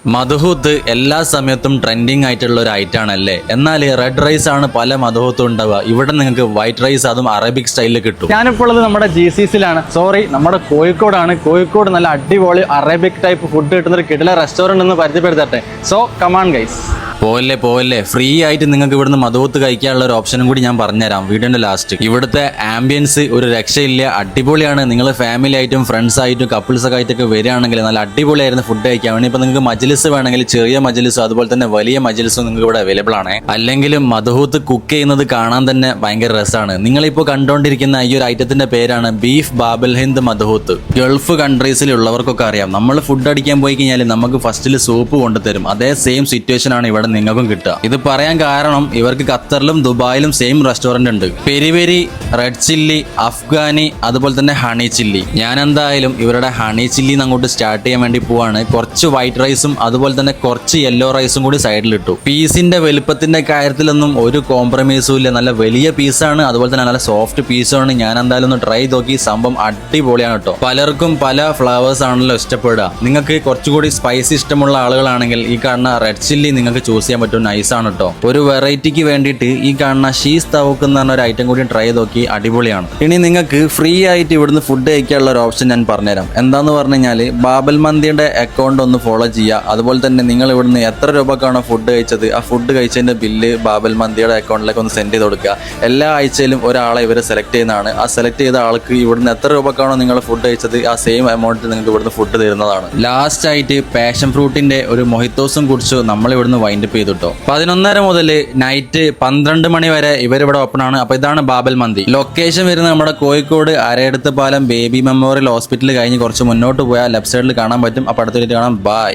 മധുഹൂത്ത് എല്ലാ സമയത്തും ട്രെൻഡിങ് ആയിട്ടുള്ള ഒരു ഐറ്റം ആണല്ലേ. എന്നാൽ റെഡ് റൈസ് ആണ് പല മധുഹൂത്തും ഉണ്ടാവുക. ഇവിടെ നിങ്ങൾക്ക് വൈറ്റ് റൈസ് അതും അറബിക് സ്റ്റൈലിൽ കിട്ടും. ഞാനിപ്പോൾ ഉള്ളത് നമ്മുടെ GCCയിലാണ്. നമ്മുടെ കോഴിക്കോടാണ്. കോഴിക്കോട് നല്ല അടിപൊളി അറബിക് ടൈപ്പ് ഫുഡ് കിട്ടുന്ന ഒരു കിടില റെസ്റ്റോറൻറ്റ് എന്ന് പരിചയപ്പെടുത്തട്ടെ. So come on guys. പോവല്ലേ ഫ്രീ ആയിട്ട് നിങ്ങൾക്ക് ഇവിടുന്ന് മധുഹൂത്ത് കഴിക്കാനുള്ള ഒരു ഓപ്ഷനും കൂടി ഞാൻ പറഞ്ഞുതരാം വീഡിയോന്റെ ലാസ്റ്റ്. ഇവിടുത്തെ ആംബിയൻസ് ഒരു രക്ഷയില്ല, അടിപൊളിയാണ്. നിങ്ങൾ ഫാമിലി ആയിട്ടും ഫ്രണ്ട്സ് ആയിട്ടും കപ്പിൾസ് ഒക്കെ ആയിട്ടൊക്കെ വരികയാണെങ്കിൽ നല്ല അടിപൊളിയായിരുന്നു ഫുഡ് കഴിക്കാൻ വേണ്ടി. ഇപ്പൊ നിങ്ങൾക്ക് മജ്ലിസ് വേണമെങ്കിൽ ചെറിയ മജ്ലിസും അതുപോലെ തന്നെ വലിയ മജ്ലിസും നിങ്ങൾക്ക് ഇവിടെ അവൈലബിൾ ആണ്. അല്ലെങ്കിലും മധുഹൂത്ത് കുക്ക് ചെയ്യുന്നത് കാണാൻ തന്നെ ഭയങ്കര രസമാണ്. നിങ്ങളിപ്പോൾ കണ്ടുകൊണ്ടിരിക്കുന്ന ഈ ഒരു ഐറ്റത്തിന്റെ പേരാണ് ബീഫ് ബാബൽ ഹിന്ദ് മധുഹൂത്ത്. ഗൾഫ് കൺട്രീസിലുള്ളവർക്കൊക്കെ അറിയാം, നമ്മൾ ഫുഡ് അടിക്കാൻ പോയി കഴിഞ്ഞാൽ നമുക്ക് ഫസ്റ്റിൽ സൂപ്പ് കൊണ്ടുതരും. അതേ സെയിം സിറ്റുവേഷൻ ആണ് ഇവിടെ നിങ്ങൾക്കും കിട്ടുക. ഇത് പറയാൻ കാരണം ഇവർക്ക് ഖത്തറിലും ദുബായിലും സെയിം റെസ്റ്റോറന്റ് ഉണ്ട്. Peri peri, red chilli, Afghani, അതുപോലെ തന്നെ ഹണി ചില്ലി. ഞാൻ എന്തായാലും ഇവരുടെ ഹണി ചില്ലി അങ്ങോട്ട് സ്റ്റാർട്ട് ചെയ്യാൻ വേണ്ടി പോവാണ്. കുറച്ച് വൈറ്റ് റൈസും അതുപോലെ തന്നെ കുറച്ച് യെല്ലോ റൈസും കൂടി സൈഡിലിട്ടു. പീസിന്റെ വലുപ്പത്തിന്റെ കാര്യത്തിലൊന്നും ഒരു കോംപ്രമൈസും ഇല്ല. നല്ല വലിയ പീസാണ്, അതുപോലെ തന്നെ നല്ല സോഫ്റ്റ് പീസാണ്. ഞാൻ എന്തായാലും ഒന്ന് ട്രൈ നോക്കി. സംഭവം അടിപൊളിയാണ് കേട്ടോ. പലർക്കും പല ഫ്ലേവേഴ്സ് ആണല്ലോ ഇഷ്ടപ്പെടുക. നിങ്ങൾക്ക് കുറച്ചുകൂടി സ്പൈസി ഇഷ്ടമുള്ള ആളുകളാണെങ്കിൽ ഈ കാണുന്ന റെഡ് ചില്ലി നിങ്ങൾക്ക് ചൂസ് ചെയ്യാൻ പറ്റും. നൈസാണ് കേട്ടോ. ഒരു വെറൈറ്റിക്ക് വേണ്ടിയിട്ട് ഈ കാണുന്ന ഷീസ് തവക്ക് എന്ന് പറഞ്ഞ ഒരു ഐറ്റം കൂടി ട്രൈ നോക്കി. അടിപൊളിയാണ്. ഇനി നിങ്ങൾക്ക് ഫ്രീ ആയിട്ട് ഇവിടുന്ന് ഫുഡ് കഴിക്കാനുള്ള ഒരു ഓപ്ഷൻ ഞാൻ പറഞ്ഞുതരാം. എന്താന്ന് പറഞ്ഞു കഴിഞ്ഞാൽ ബാബൽ മന്തിയുടെ അക്കൗണ്ട് ഒന്ന് ഫോളോ ചെയ്യുക. അതുപോലെ തന്നെ നിങ്ങൾ ഇവിടുന്ന് എത്ര രൂപക്കാണോ ഫുഡ് കഴിച്ചത് ആ ഫുഡ് കഴിച്ചതിന്റെ ബില്ല് ബാബൽ മന്തിയുടെ അക്കൗണ്ടിലേക്ക് ഒന്ന് സെൻഡ് ചെയ്ത് കൊടുക്കുക. എല്ലാ ആഴ്ചയിലും ഒരാളെ ഇവർ സെലക്ട് ചെയ്യുന്നതാണ്. ആ സെലക്ട് ചെയ്ത ആൾക്ക് ഇവിടുന്ന് എത്ര രൂപക്കാണോ നിങ്ങൾ ഫുഡ് കഴിച്ചത് ആ സെയിം എമൗണ്ട് നിങ്ങൾക്ക് ഇവിടുന്ന് ഫുഡ് തരുന്നതാണ്. ലാസ്റ്റ് ആയിട്ട് പാഷൻ ഫ്രൂട്ടിന്റെ ഒരു മൊഹിത്തോസും കുറിച്ച് നമ്മൾ ഇവിടുന്ന് വൈൻഡപ്പ് ചെയ്തിട്ടോ. 11:30 മുതൽ നൈറ്റ് 12 മണി വരെ ഇവരിവിടെ ഓപ്പൺ ആണ്. അപ്പൊ ഇതാണ് ബാബൽ മന്തി. ലൊക്കേഷൻ വരുന്നത് നമ്മുടെ കോഴിക്കോട് അരയടുത്ത് പാലം ബേബി മെമ്മോറിയൽ ഹോസ്പിറ്റൽ കഴിഞ്ഞ് കുറച്ച് മുന്നോട്ട് പോയാൽ ലെഫ്റ്റ് സൈഡിൽ കാണാൻ പറ്റും. അപ്പൊ അടുത്ത കാണാം. ബൈ.